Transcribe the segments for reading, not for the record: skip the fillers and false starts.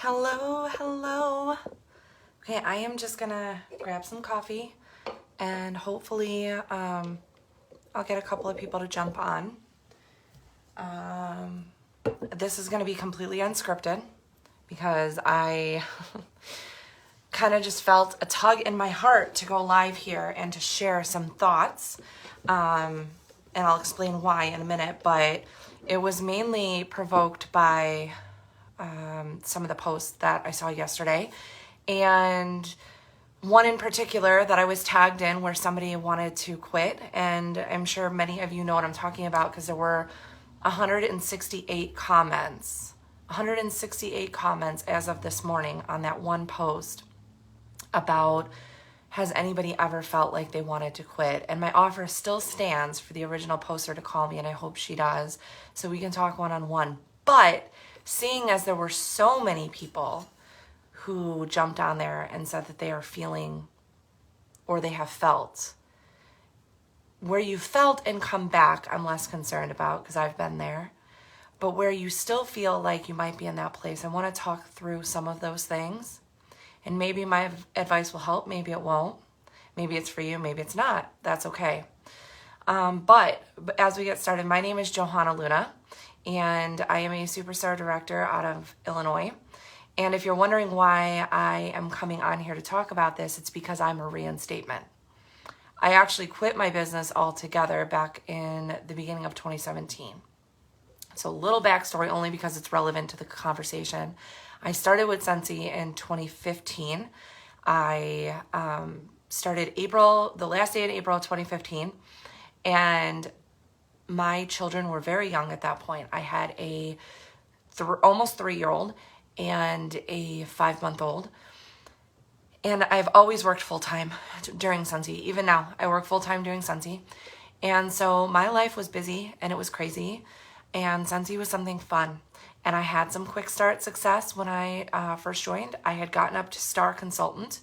Hello, hello. Okay, I am just gonna grab some coffee and hopefully I'll get a couple of people to jump on. This is gonna be completely unscripted because I kind of just felt a tug in my heart to go live here and to share some thoughts. And I'll explain why in a minute, but it was mainly provoked by some of the posts that I saw yesterday, and one in particular that I was tagged in where somebody wanted to quit, and I'm sure many of you know what I'm talking about because there were 168 comments. 168 comments as of this morning on that one post about has anybody ever felt like they wanted to quit? And my offer still stands for the original poster to call me, and I hope she does, so we can talk one-on-one. But seeing as there were so many people who jumped on there and said that they are feeling or they have felt, where you felt and come back, I'm less concerned about because I've been there. But where you still feel like you might be in that place, I want to talk through some of those things. And maybe my advice will help, maybe it won't. Maybe it's for you, maybe it's not. That's okay. But as we get started, my name is Johanna Luna, and I am a superstar director out of Illinois. And if you're wondering why I am coming on here to talk about this, it's because I'm a reinstatement. I actually quit my business altogether back in the beginning of 2017. So a little backstory only because it's relevant to the conversation. I started with Scentsy in 2015. I started the last day in April 2015, and my children were very young at that point. I had a almost 3-year-old and a 5-month-old. And I've always worked full-time during Scentsy. Even now, I work full-time doing Scentsy. And so my life was busy and it was crazy. And Scentsy was something fun. And I had some quick start success when I first joined. I had gotten up to star consultant.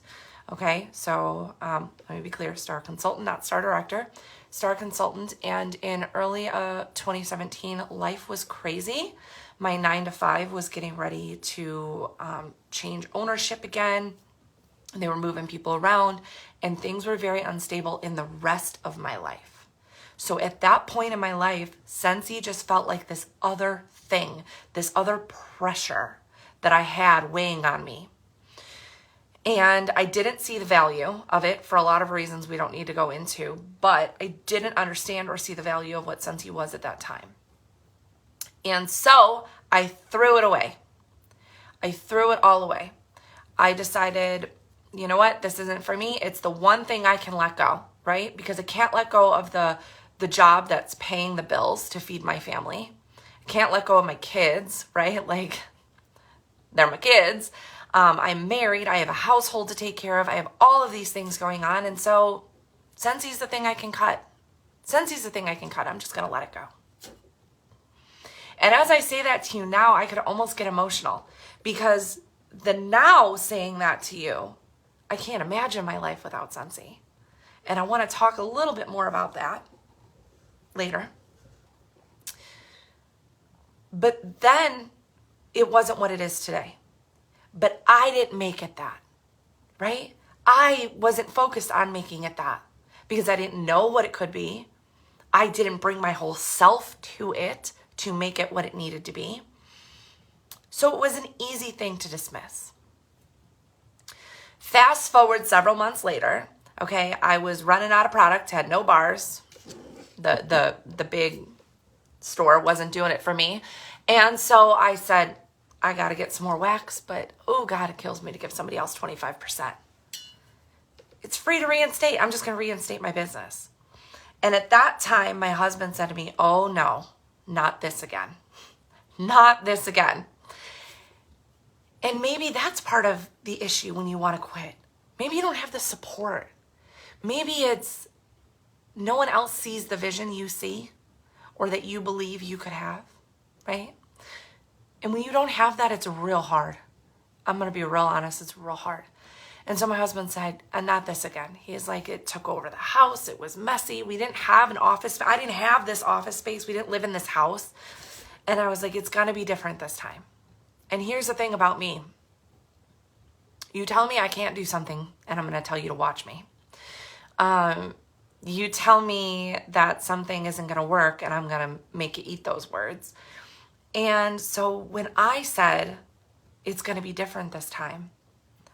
Okay, so let me be clear, star consultant, not star director. Star consultant. And in early 2017, life was crazy. My 9-to-5 was getting ready to change ownership again. They were moving people around, and things were very unstable in the rest of my life. So at that point in my life, Scentsy just felt like this other thing, this other pressure that I had weighing on me. And I didn't see the value of it for a lot of reasons we don't need to go into, but I didn't understand or see the value of what Scentsy was at that time. And so I threw it away. I threw it all away. I decided, you know what, this isn't for me. It's the one thing I can let go, right? Because I can't let go of the job that's paying the bills to feed my family. I can't let go of my kids, right? Like, they're my kids. I'm married. I have a household to take care of. I have all of these things going on. And so Scentsy's the thing I can cut. Scentsy's the thing I can cut. I'm just going to let it go. And as I say that to you now, I could almost get emotional because the now saying that to you, I can't imagine my life without Scentsy. And I want to talk a little bit more about that later. But then it wasn't what it is today. But I didn't make it that, right? I wasn't focused on making it that because I didn't know what it could be. I didn't bring my whole self to it to make it what it needed to be. So it was an easy thing to dismiss. Fast forward several months later, okay, I was running out of product, had no bars. The big store wasn't doing it for me. And so I said, I got to get some more wax, but oh God, it kills me to give somebody else 25%. It's free to reinstate. I'm just going to reinstate my business. And at that time, my husband said to me, oh no, not this again. Not this again. And maybe that's part of the issue when you want to quit. Maybe you don't have the support. Maybe it's no one else sees the vision you see or that you believe you could have, right? And when you don't have that, it's real hard. I'm going to be real honest, it's real hard. And so my husband said, not this again. He's like, it took over the house. It was messy. We didn't have an office. I didn't have this office space. We didn't live in this house. And I was like, it's going to be different this time. And here's the thing about me. You tell me I can't do something, and I'm going to tell you to watch me. You tell me that something isn't going to work, and I'm going to make you eat those words. And so when I said it's going to be different this time,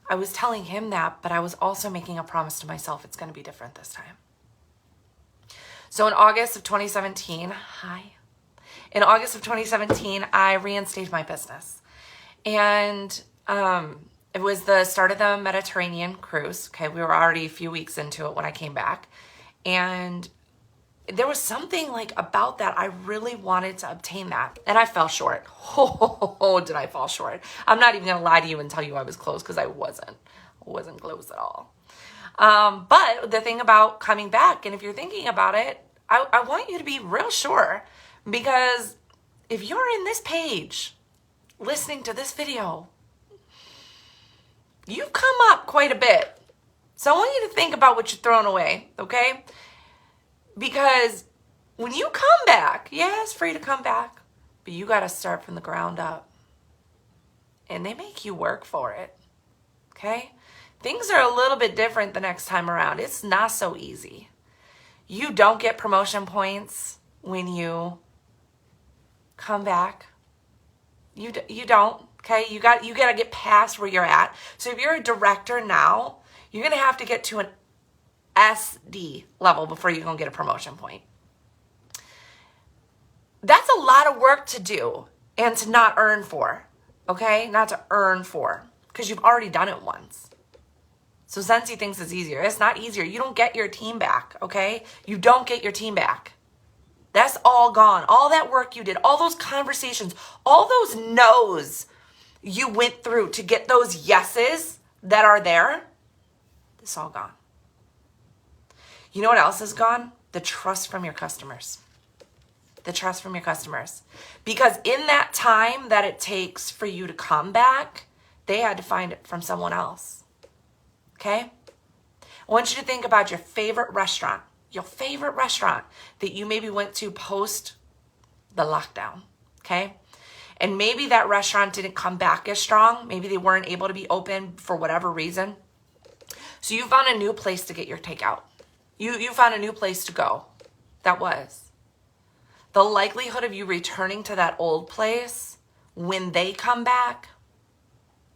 I was telling him that, but I was also making a promise to myself it's going to be different this time. So in August of 2017, in August of 2017, I reinstated my business. And it was the start of the Mediterranean cruise. Okay, we were already a few weeks into it when I came back. And there was something like about that. I really wanted to obtain that. And I fell short. Oh, did I fall short? I'm not even going to lie to you and tell you I was close, because I wasn't. I wasn't close at all. But the thing about coming back, and if you're thinking about it, I want you to be real sure, because if you're in this page listening to this video, you've come up quite a bit. So I want you to think about what you're throwing away, okay? Because when you come back, yeah, it's free to come back, but you got to start from the ground up. And they make you work for it, okay? Things are a little bit different the next time around. It's not so easy. You don't get promotion points when you come back. You don't, okay? You got to get past where you're at. So if you're a director now, you're going to have to get to an SD level before you're going to get a promotion point. That's a lot of work to do and to not earn for, okay? Not to earn for, because you've already done it once. So Scentsy thinks it's easier. It's not easier. You don't get your team back, okay? You don't get your team back. That's all gone. All that work you did, all those conversations, all those no's you went through to get those yeses that are there, it's all gone. You know what else is gone? The trust from your customers. The trust from your customers. Because in that time that it takes for you to come back, they had to find it from someone else. Okay? I want you to think about your favorite restaurant that you maybe went to post the lockdown. Okay? And maybe that restaurant didn't come back as strong. Maybe they weren't able to be open for whatever reason. So you found a new place to get your takeout. You found a new place to go. That was. The likelihood of you returning to that old place when they come back,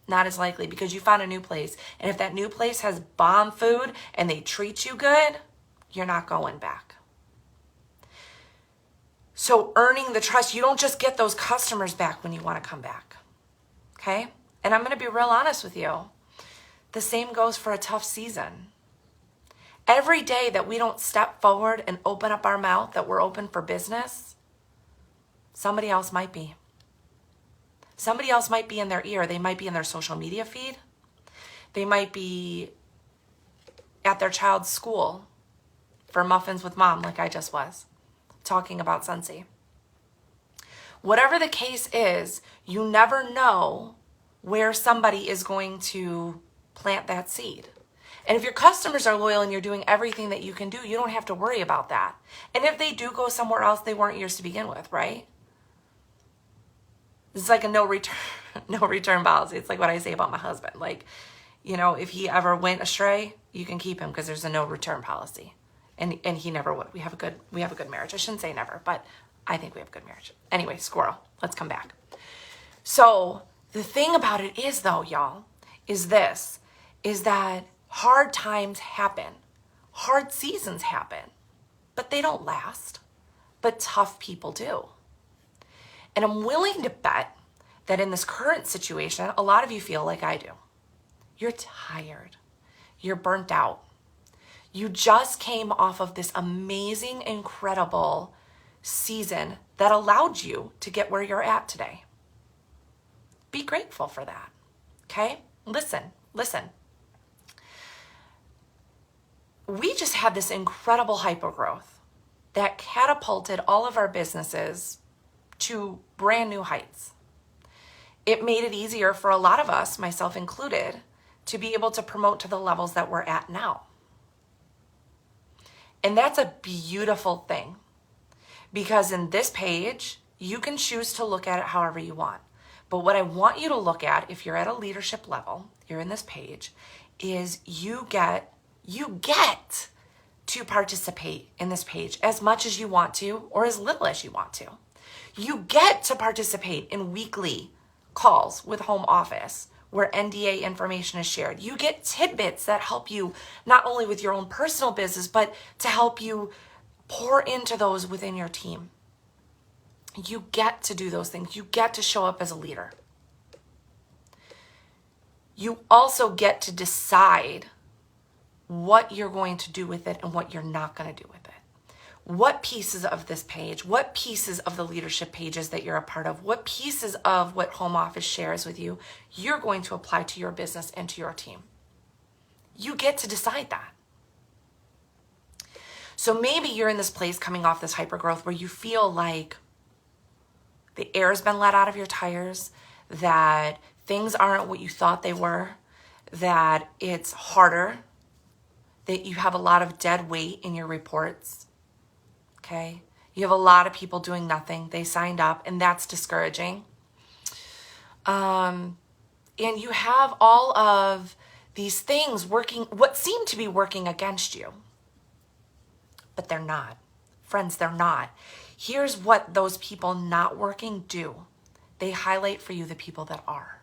not as likely, because you found a new place. And if that new place has bomb food and they treat you good, you're not going back. So earning the trust, you don't just get those customers back when you want to come back. Okay? And I'm going to be real honest with you. The same goes for a tough season. Every day that we don't step forward and open up our mouth, that we're open for business, somebody else might be. Somebody else might be in their ear. They might be in their social media feed. They might be at their child's school for muffins with mom, like I just was, talking about Scentsy. Whatever the case is, you never know where somebody is going to plant that seed. And if your customers are loyal and you're doing everything that you can do, you don't have to worry about that. And if they do go somewhere else, they weren't yours to begin with, right? It's like a no return policy. It's like what I say about my husband. Like, you know, if he ever went astray, you can keep him because there's a no return policy. And he never would. We have a good marriage. I shouldn't say never, but I think we have a good marriage. Anyway, squirrel, let's come back. So the thing about it is, though, y'all, is that hard times happen. Hard seasons happen, but they don't last. But tough people do. And I'm willing to bet that in this current situation, a lot of you feel like I do. You're tired. You're burnt out. You just came off of this amazing, incredible season that allowed you to get where you're at today. Be grateful for that, okay? Listen. We just had this incredible hypergrowth that catapulted all of our businesses to brand new heights. It made it easier for a lot of us, myself included, to be able to promote to the levels that we're at now. And that's a beautiful thing, because in this page, you can choose to look at it however you want. But what I want you to look at, if you're at a leadership level, you're in this page, is you get to participate in this page as much as you want to or as little as you want to. You get to participate in weekly calls with home office where NDA information is shared. You get tidbits that help you not only with your own personal business, but to help you pour into those within your team. You get to do those things. You get to show up as a leader. You also get to decide what you're going to do with it and what you're not going to do with it. What pieces of this page, what pieces of the leadership pages that you're a part of, what pieces of what home office shares with you, you're going to apply to your business and to your team. You get to decide that. So maybe you're in this place coming off this hypergrowth where you feel like the air's been let out of your tires, that things aren't what you thought they were, that it's harder, that you have a lot of dead weight in your reports. Okay? You have a lot of people doing nothing. They signed up, and that's discouraging. And you have all of these things working, what seem to be working against you. But they're not. Friends, they're not. Here's what those people not working do. They highlight for you the people that are.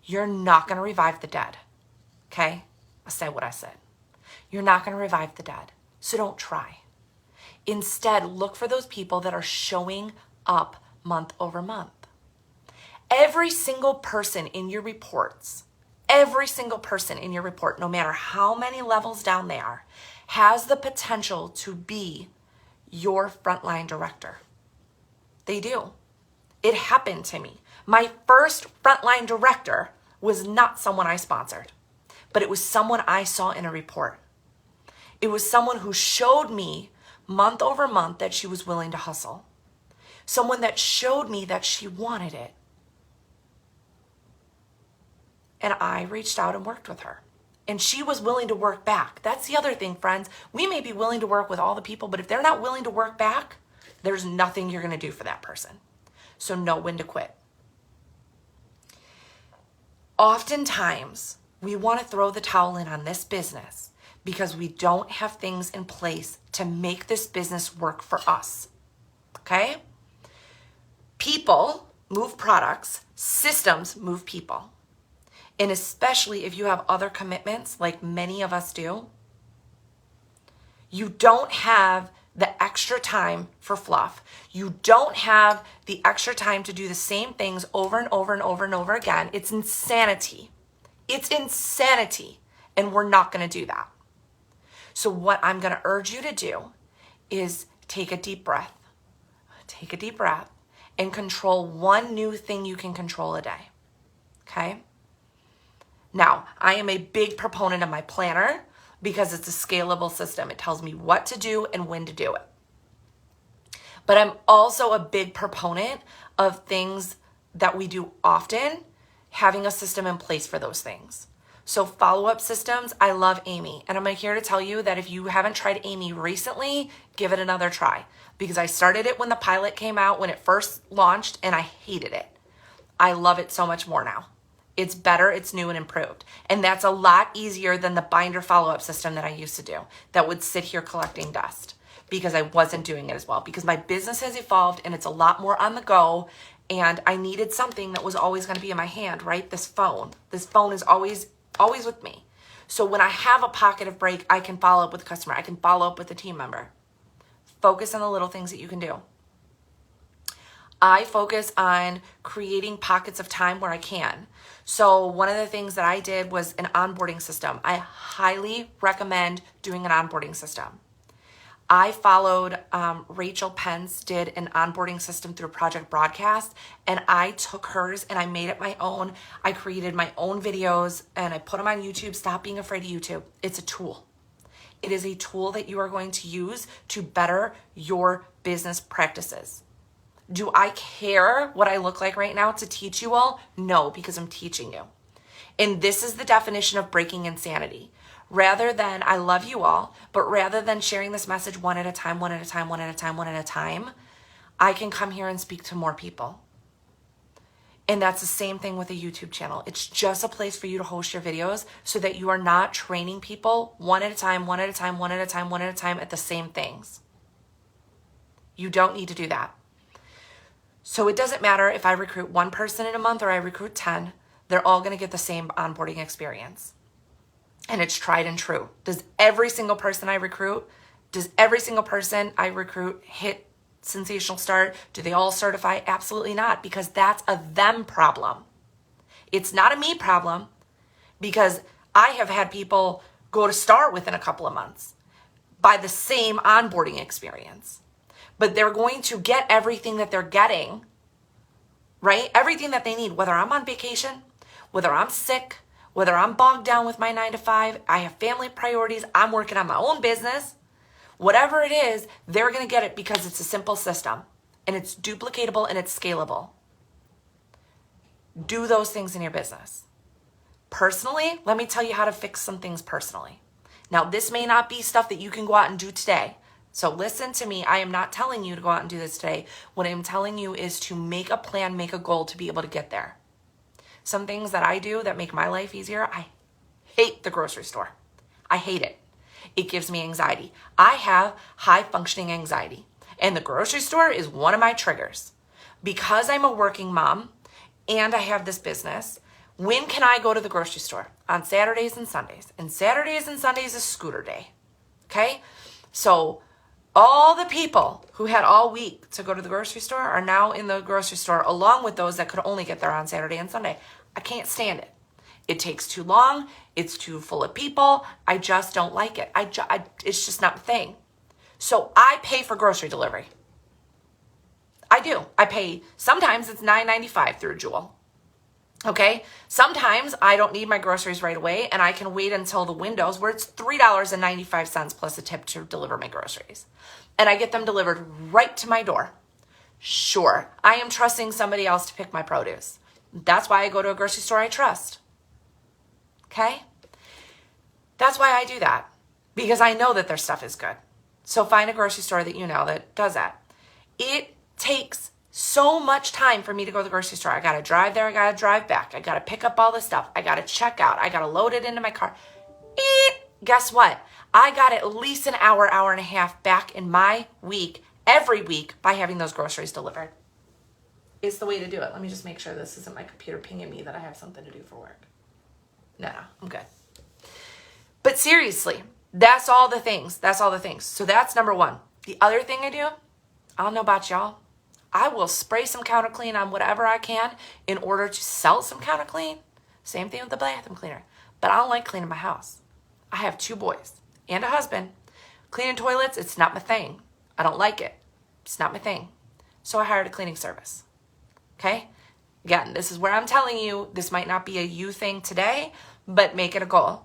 You're not going to revive the dead. Okay? I said what I said. You're not going to revive the dead. So don't try. Instead, look for those people that are showing up month over month. Every single person in your reports, every single person in your report, no matter how many levels down they are, has the potential to be your frontline director. They do. It happened to me. My first frontline director was not someone I sponsored, but it was someone I saw in a report. It was someone who showed me month over month that she was willing to hustle. Someone that showed me that she wanted it. And I reached out and worked with her. And she was willing to work back. That's the other thing, friends. We may be willing to work with all the people, but if they're not willing to work back, there's nothing you're going to do for that person. So know when to quit. Oftentimes, we want to throw the towel in on this business because we don't have things in place to make this business work for us. Okay? People move products, systems move people. And especially if you have other commitments like many of us do, you don't have the extra time for fluff. You don't have the extra time to do the same things over and over and over and over again. It's insanity. It's insanity. And we're not going to do that. So what I'm going to urge you to do is take a deep breath. Take a deep breath and control one new thing you can control a day. Okay? Now, I am a big proponent of my planner because it's a scalable system. It tells me what to do and when to do it. But I'm also a big proponent of things that we do often, having a system in place for those things. So follow-up systems, I love Amy. And I'm here to tell you that if you haven't tried Amy recently, give it another try. Because I started it when the pilot came out, when it first launched, and I hated it. I love it so much more now. It's better, it's new and improved. And that's a lot easier than the binder follow-up system that I used to do that would sit here collecting dust because I wasn't doing it as well. Because my business has evolved and it's a lot more on the go, and I needed something that was always going to be in my hand, right? This phone is always with me. So when I have a pocket of break, I can follow up with a customer. I can follow up with a team member. Focus on the little things that you can do. I focus on creating pockets of time where I can. So one of the things that I did was an onboarding system. I highly recommend doing an onboarding system. I followed Rachel Pence did an onboarding system through Project Broadcast, and I took hers and I made it my own. I created my own videos and I put them on YouTube. Stop being afraid of YouTube. It's a tool. It is a tool that you are going to use to better your business practices. Do I care what I look like right now to teach you all? No, because I'm teaching you. And this is the definition of breaking insanity. Rather than, I love you all, but rather than sharing this message one at a time, I can come here and speak to more people. And that's the same thing with a YouTube channel. It's just a place for you to host your videos so that you are not training people one at a time at the same things. You don't need to do that. So it doesn't matter if I recruit one person in a month or I recruit 10, they're all going to get the same onboarding experience. And it's tried and true. Does every single person I recruit hit sensational start? Do they all certify? Absolutely not, because that's a them problem. It's not a me problem, because I have had people go to star within a couple of months by the same onboarding experience. But they're going to get everything that they're getting, right? Everything that they need, whether I'm on vacation, whether I'm sick, whether I'm bogged down with my 9 to 5, I have family priorities, I'm working on my own business, whatever it is, they're going to get it because it's a simple system and it's duplicatable and it's scalable. Do those things in your business. Personally, let me tell you how to fix some things personally. Now, this may not be stuff that you can go out and do today. So listen to me. I am not telling you to go out and do this today. What I'm telling you is to make a plan, make a goal to be able to get there. Some things that I do that make my life easier, I hate the grocery store. I hate it. It gives me anxiety. I have high functioning anxiety, and the grocery store is one of my triggers. Because I'm a working mom and I have this business, when can I go to the grocery store? On Saturdays and Sundays. And Saturdays and Sundays is scooter day. Okay? So all the people who had all week to go to the grocery store are now in the grocery store, along with those that could only get there on Saturday and Sunday. I can't stand it. It takes too long. It's too full of people. I just don't like it. It's just not a thing. So I pay for grocery delivery. I do. I pay. Sometimes it's $9.95 through Jewel. Okay? Sometimes I don't need my groceries right away, and I can wait until the windows where it's $3.95 plus a tip to deliver my groceries. And I get them delivered right to my door. Sure, I am trusting somebody else to pick my produce. That's why I go to a grocery store I trust. Okay? That's why I do that, because I know that their stuff is good. So find a grocery store that you know that does that. It takes so much time for me to go to the grocery store. I got to drive there. I got to drive back. I got to pick up all the stuff. I got to check out. I got to load it into my car. Guess what? I got at least an hour and a half back in my week, every week, by having those groceries delivered. It's the way to do it. Let me just make sure this isn't my computer pinging me that I have something to do for work. No, I'm good. But seriously, that's all the things. That's all the things. So that's number one. The other thing I do, I don't know about y'all, I will spray some counter clean on whatever I can in order to sell some counter clean. Same thing with the bathroom cleaner. But I don't like cleaning my house. I have 2 boys and a husband. Cleaning toilets, it's not my thing. I don't like it. It's not my thing. So I hired a cleaning service. Okay? Again, this is where I'm telling you, this might not be a you thing today, but make it a goal.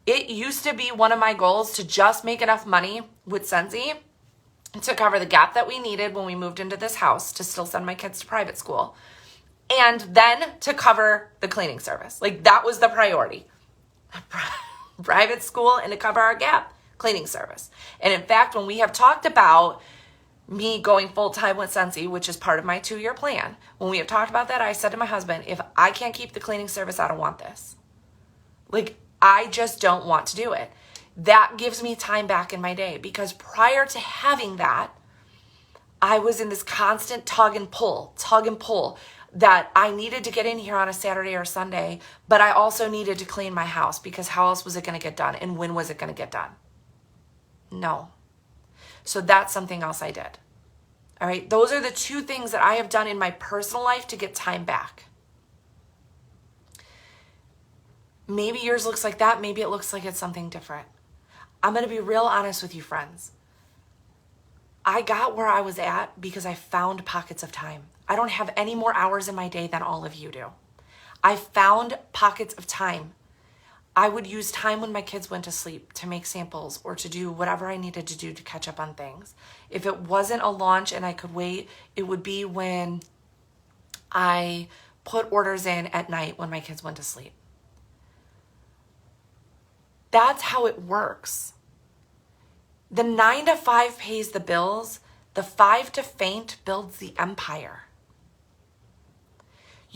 It used to be one of my goals to just make enough money with Scentsy to cover the gap that we needed when we moved into this house to still send my kids to private school, and then to cover the cleaning service. Like, that was the priority. Private school and to cover our gap, cleaning service. And in fact, when we have talked about me going full-time with Scentsy, which is part of my 2-year plan, when we have talked about that, I said to my husband, if I can't keep the cleaning service, I don't want this. Like, I just don't want to do it. That gives me time back in my day, because prior to having that, I was in this constant tug and pull that I needed to get in here on a Saturday or Sunday, but I also needed to clean my house, because how else was it going to get done, and when was it going to get done? No. So that's something else I did. All right. Those are the 2 things that I have done in my personal life to get time back. Maybe yours looks like that. Maybe it looks like it's something different. I'm going to be real honest with you, friends. I got where I was at because I found pockets of time. I don't have any more hours in my day than all of you do. I found pockets of time. I would use time when my kids went to sleep to make samples or to do whatever I needed to do to catch up on things. If it wasn't a launch and I could wait, it would be when I put orders in at night when my kids went to sleep. That's how it works. The 9 to 5 pays the bills. The 5 to faint builds the empire.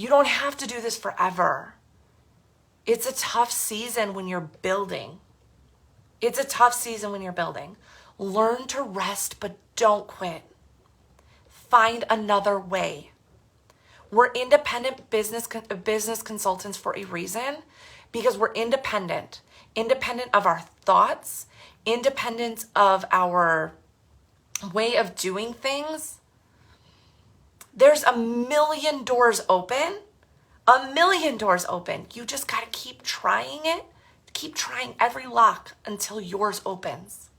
You don't have to do this forever. It's a tough season when you're building. It's a tough season when you're building. Learn to rest, but don't quit. Find another way. We're independent business consultants for a reason, because we're independent of our thoughts, independent of our way of doing things. There's a million doors open. You just got to keep trying it. Keep trying every lock until yours opens.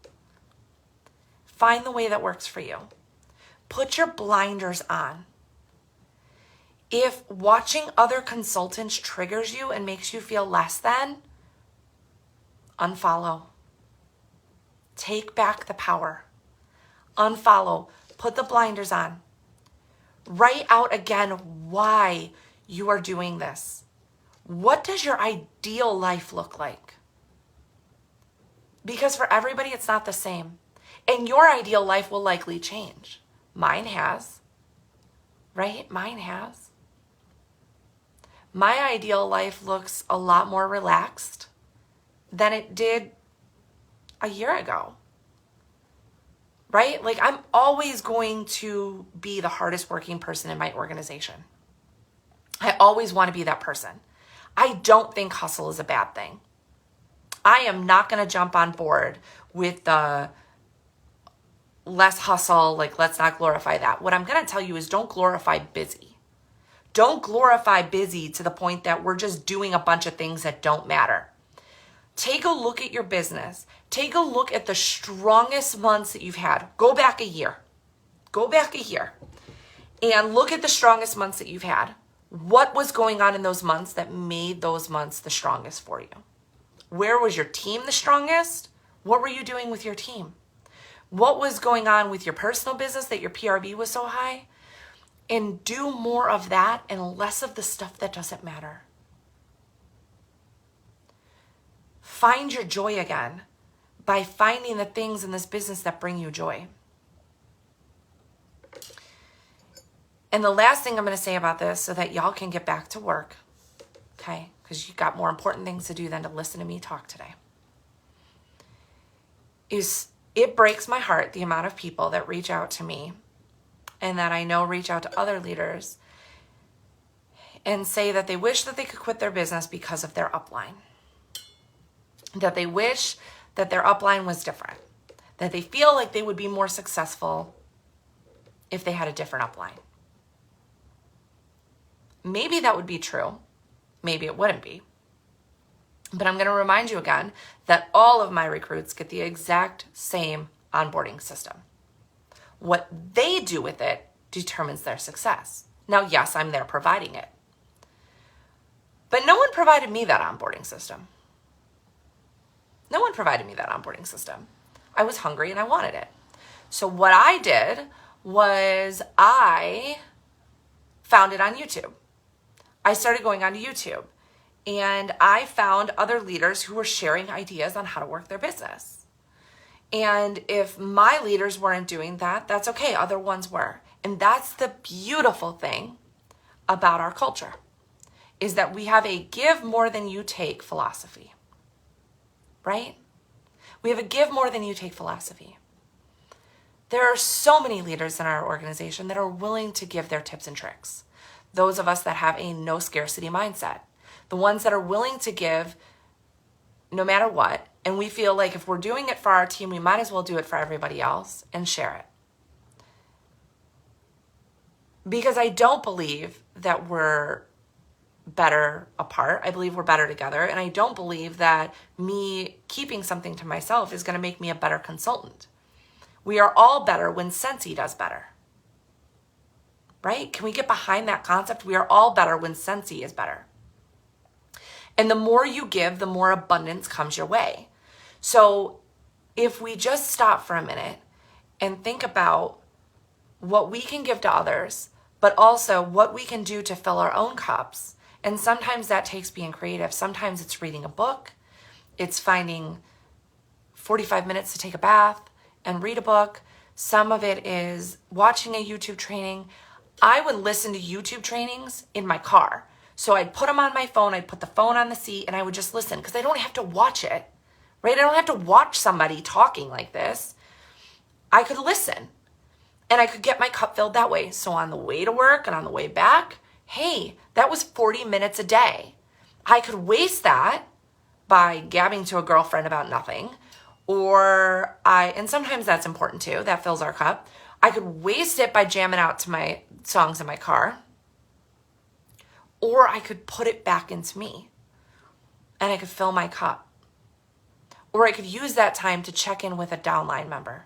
Find the way that works for you. Put your blinders on. If watching other consultants triggers you and makes you feel less than, unfollow. Take back the power. Unfollow. Put the blinders on. Write out again why you are doing this. What does your ideal life look like? Because for everybody, it's not the same. And your ideal life will likely change. Mine has. Right? Mine has. My ideal life looks a lot more relaxed than it did a year ago. Right? Like, I'm always going to be the hardest working person in my organization. I always want to be that person. I don't think hustle is a bad thing. I am not going to jump on board with the less hustle, like, let's not glorify that. What I'm going to tell you is don't glorify busy. Don't glorify busy to the point that we're just doing a bunch of things that don't matter. Take a look at your business. Take a look at the strongest months that you've had. Go back a year. And look at the strongest months that you've had. What was going on in those months that made those months the strongest for you? Where was your team the strongest? What were you doing with your team? What was going on with your personal business that your PRV was so high? And do more of that and less of the stuff that doesn't matter. Find your joy again by finding the things in this business that bring you joy. And the last thing I'm going to say about this, so that y'all can get back to work, okay? Because you've got more important things to do than to listen to me talk today, is it breaks my heart the amount of people that reach out to me and that I know reach out to other leaders and say that they wish that they could quit their business because of their upline. That they wish that their upline was different. That they feel like they would be more successful if they had a different upline. Maybe that would be true. Maybe it wouldn't be. But I'm going to remind you again that all of my recruits get the exact same onboarding system. What they do with it determines their success. Now, yes, I'm there providing it. But no one provided me that onboarding system. I was hungry and I wanted it. So what I did was I found it on YouTube. I started going onto YouTube and I found other leaders who were sharing ideas on how to work their business. And if my leaders weren't doing that, that's okay. Other ones were. And that's the beautiful thing about our culture, is that we have a give more than you take philosophy, right? We have a give more than you take philosophy. There are so many leaders in our organization that are willing to give their tips and tricks. Those of us that have a no scarcity mindset, the ones that are willing to give no matter what. And we feel like if we're doing it for our team, we might as well do it for everybody else and share it. Because I don't believe that we're better apart. I believe we're better together. And I don't believe that me keeping something to myself is going to make me a better consultant. We are all better when Scentsy does better. Right? Can we get behind that concept? We are all better when Scentsy is better. And the more you give, the more abundance comes your way. So if we just stop for a minute and think about what we can give to others, but also what we can do to fill our own cups. And sometimes that takes being creative. Sometimes it's reading a book. It's finding 45 minutes to take a bath and read a book. Some of it is watching a YouTube training. I would listen to YouTube trainings in my car. So I'd put them on my phone, I'd put the phone on the seat, and I would just listen because I don't have to watch it, right? I don't have to watch somebody talking like this. I could listen and I could get my cup filled that way. So on the way to work and on the way back, hey, that was 40 minutes a day. I could waste that by gabbing to a girlfriend about nothing, and sometimes that's important too, that fills our cup. I could waste it by jamming out to my songs in my car, or I could put it back into me and I could fill my cup. Or I could use that time to check in with a downline member,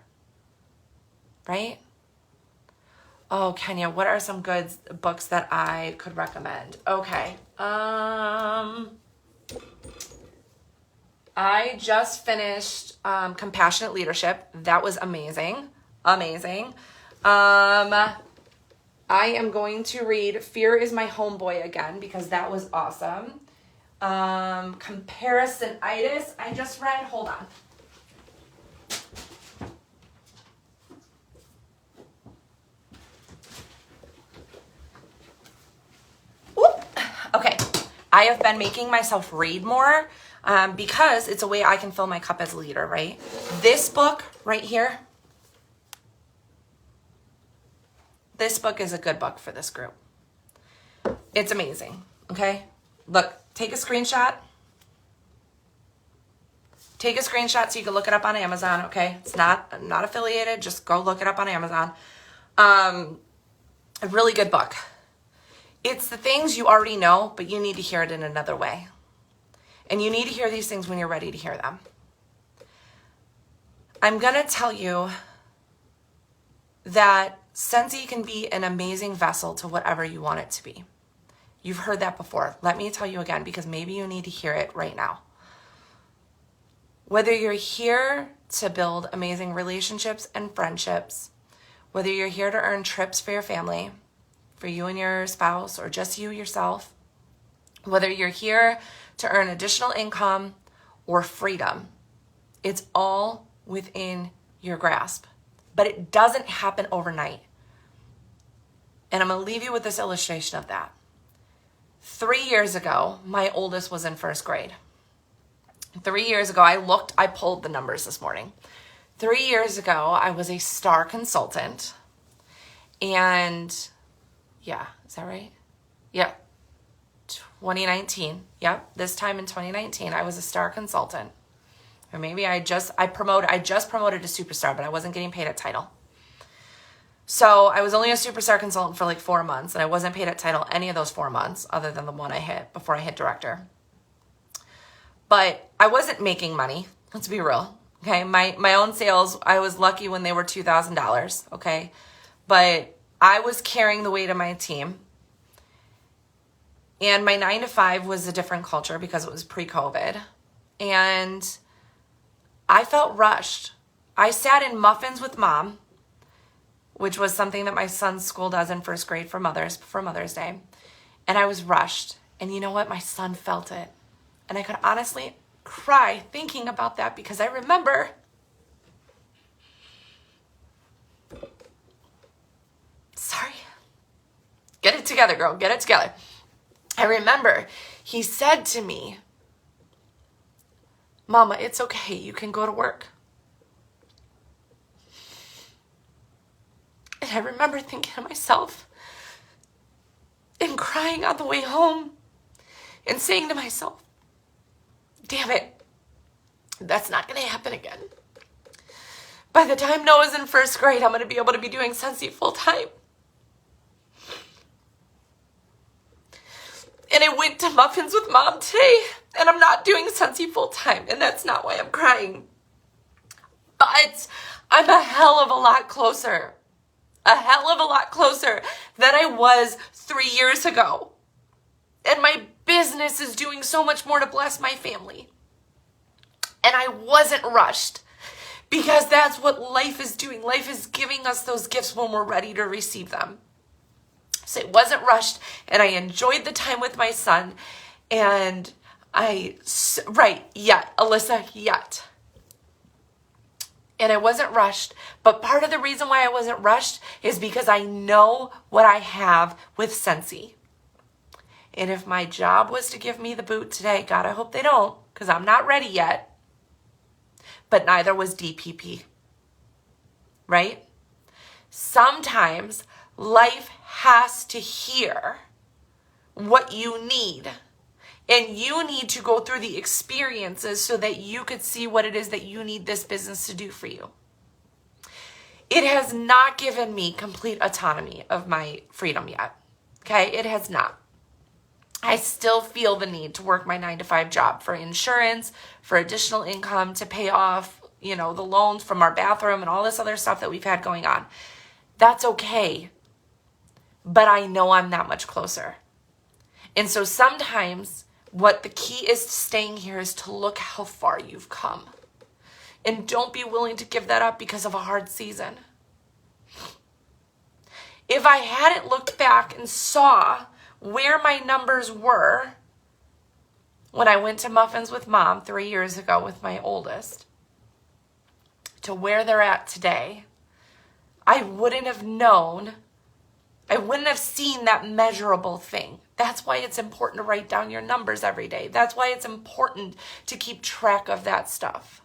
right? Oh, Kenya, what are some good books that I could recommend? Okay. I just finished Compassionate Leadership. That was amazing. Amazing. I am going to read Fear is My Homeboy again because that was awesome. Comparisonitis, I just read. Hold on. Whoop. Okay. I have been making myself read more because it's a way I can fill my cup as a leader, right? This book right here, this book is a good book for this group. It's amazing, okay? Look, take a screenshot. Take a screenshot so you can look it up on Amazon, okay? It's not affiliated. Just go look it up on Amazon. A really good book. It's the things you already know, but you need to hear it in another way. And you need to hear these things when you're ready to hear them. I'm going to tell you that Scentsy can be an amazing vessel to whatever you want it to be. You've heard that before. Let me tell you again, because maybe you need to hear it right now. Whether you're here to build amazing relationships and friendships, whether you're here to earn trips for your family, for you and your spouse, or just you yourself, whether you're here to earn additional income or freedom, it's all within your grasp. But it doesn't happen overnight. And I'm going to leave you with this illustration of that. 3 years ago, my oldest was in first grade. 3 years ago, I pulled the numbers this morning. 3 years ago, I was a star consultant. And yeah, is that right? Yep. 2019. Yep. This time in 2019, I was a star consultant. Or maybe I just promoted to superstar, but I wasn't getting paid at title. So I was only a superstar consultant for like 4 months, and I wasn't paid at title any of those 4 months other than the one I hit before I hit director. But I wasn't making money. Let's be real. Okay. My own sales, I was lucky when they were $2,000. Okay. But I was carrying the weight of my team. And my 9 to 5 was a different culture because it was pre-COVID. And I felt rushed. I sat in muffins with mom, which was something that my son's school does in first grade for Mother's Day. And I was rushed. And you know what? My son felt it. And I could honestly cry thinking about that because I remember sorry. Get it together, girl. Get it together. I remember he said to me, Mama, it's okay. You can go to work. And I remember thinking to myself and crying on the way home and saying to myself, damn it, that's not going to happen again. By the time Noah's in first grade, I'm going to be able to be doing Scentsy full time. And I went to muffins with mom today, and I'm not doing Scentsy full time, and that's not why I'm crying. But I'm a hell of a lot closer than I was 3 years ago. And my business is doing so much more to bless my family. And I wasn't rushed because that's what life is doing. Life is giving us those gifts when we're ready to receive them. So it wasn't rushed, and I enjoyed the time with my son. And Alyssa, And I wasn't rushed, but part of the reason why I wasn't rushed is because I know what I have with Scentsy. And if my job was to give me the boot today, God, I hope they don't, because I'm not ready yet. But neither was DPP, right? Sometimes life has to hear what you need. And you need to go through the experiences so that you could see what it is that you need this business to do for you. It has not given me complete autonomy of my freedom yet. Okay, it has not. I still feel the need to work my 9-to-5 job for insurance, for additional income, to pay off, the loans from our bathroom and all this other stuff that we've had going on. That's okay. But I know I'm that much closer. And so sometimes what the key is to staying here is to look how far you've come. And don't be willing to give that up because of a hard season. If I hadn't looked back and saw where my numbers were when I went to Muffins with Mom 3 years ago with my oldest, to where they're at today, I wouldn't have known, I wouldn't have seen that measurable thing. That's why it's important to write down your numbers every day. That's why it's important to keep track of that stuff.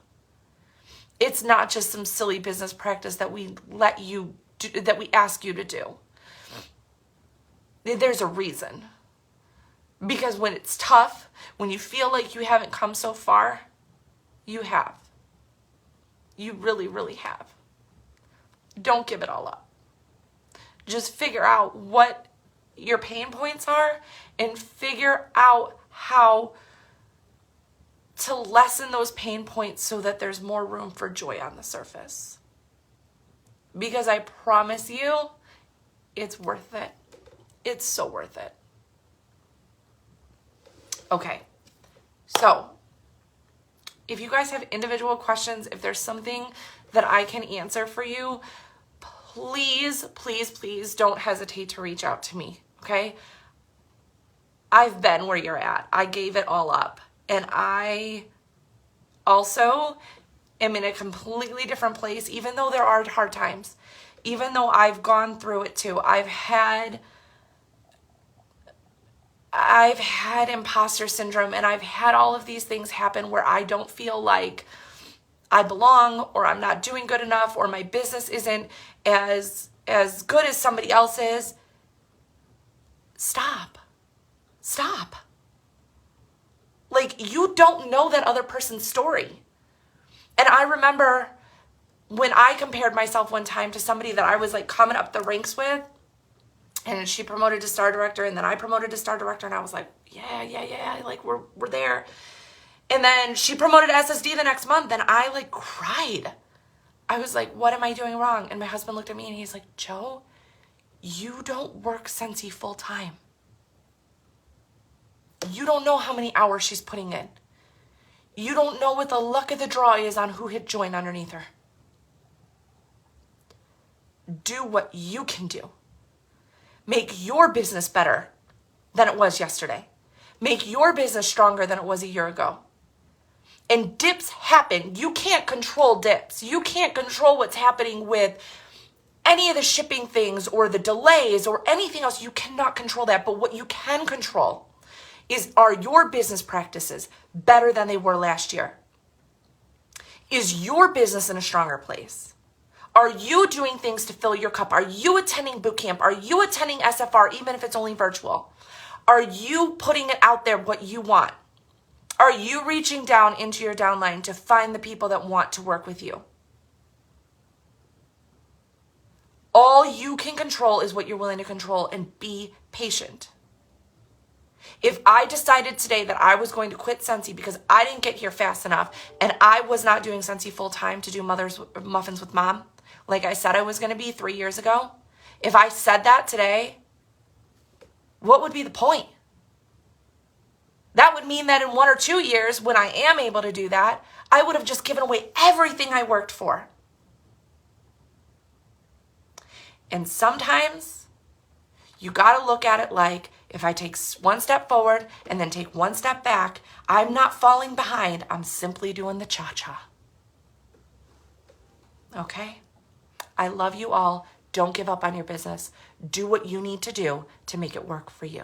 It's not just some silly business practice that we let you do, that we ask you to do. There's a reason. Because when it's tough, when you feel like you haven't come so far, you have. You really, really have. Don't give it all up. Just figure out what your pain points are and figure out how to lessen those pain points so that there's more room for joy on the surface. Because I promise you, it's worth it. It's so worth it. Okay, so if you guys have individual questions, if there's something that I can answer for you, please, please, please don't hesitate to reach out to me, okay? I've been where you're at. I gave it all up. And I also am in a completely different place, even though there are hard times. Even though I've gone through it too. I've had imposter syndrome, and I've had all of these things happen where I don't feel like I belong, or I'm not doing good enough, or my business isn't as good as somebody else's. Stop. Like, you don't know that other person's story. And I remember when I compared myself one time to somebody that I was like coming up the ranks with, and she promoted to star director, and then I promoted to star director, and I was like, yeah, like we're there. And then she promoted to SSD the next month, and I like cried. I was like, what am I doing wrong? And my husband looked at me and he's like, Joe, you don't work Scentsy full time. You don't know how many hours she's putting in. You don't know what the luck of the draw is on who hit join underneath her. Do what you can do. Make your business better than it was yesterday. Make your business stronger than it was a year ago. And dips happen. You can't control dips. You can't control what's happening with any of the shipping things or the delays or anything else. You cannot control that. But what you can control are your business practices better than they were last year? Is your business in a stronger place? Are you doing things to fill your cup? Are you attending boot camp? Are you attending SFR, even if it's only virtual? Are you putting it out there what you want? Are you reaching down into your downline to find the people that want to work with you? All you can control is what you're willing to control, and be patient. If I decided today that I was going to quit Scentsy because I didn't get here fast enough and I was not doing Scentsy full time to do Muffins with Mom, like I said I was going to be 3 years ago, if I said that today, what would be the point? That would mean that in 1 or 2 years, when I am able to do that, I would have just given away everything I worked for. And sometimes you got to look at it like, if I take one step forward and then take one step back, I'm not falling behind. I'm simply doing the cha-cha. Okay? I love you all. Don't give up on your business. Do what you need to do to make it work for you.